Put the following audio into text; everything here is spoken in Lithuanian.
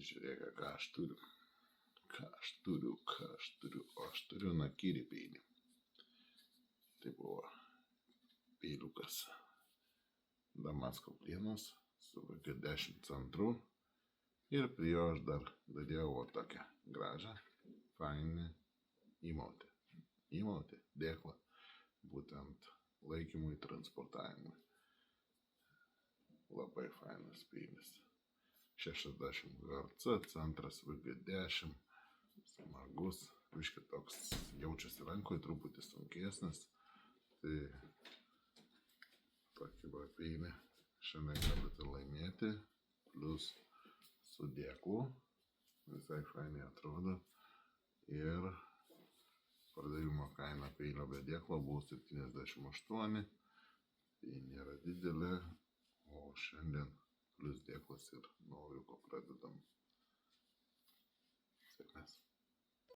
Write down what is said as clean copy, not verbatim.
Žiūrėk, ką aš turiu. Ką aš turiu. O aš turiu nakirį peilį. Tai buvo peiliukas Damasko plienas su kokiu 10 centrų. Ir prie jo aš dar dadėjau va tokią gražią, fainą įmautę. Įmautę, dėklą, būtent laikymui, transportavimui. Labai fainas peilis. 60 Hz, centras VG10, smagus, biškį toks jaučiasi rankoje, truputį sunkesnis. Tai tokį va peilį šiandien galite laimėti, plus su dėklu, visai fainai atrodo. Ir pardavimo kaina peilio be dėklo buvo 78, tai nėra didelė, o šiandien plus dėklas ir nuo euriuko pradedam. Sėkmės.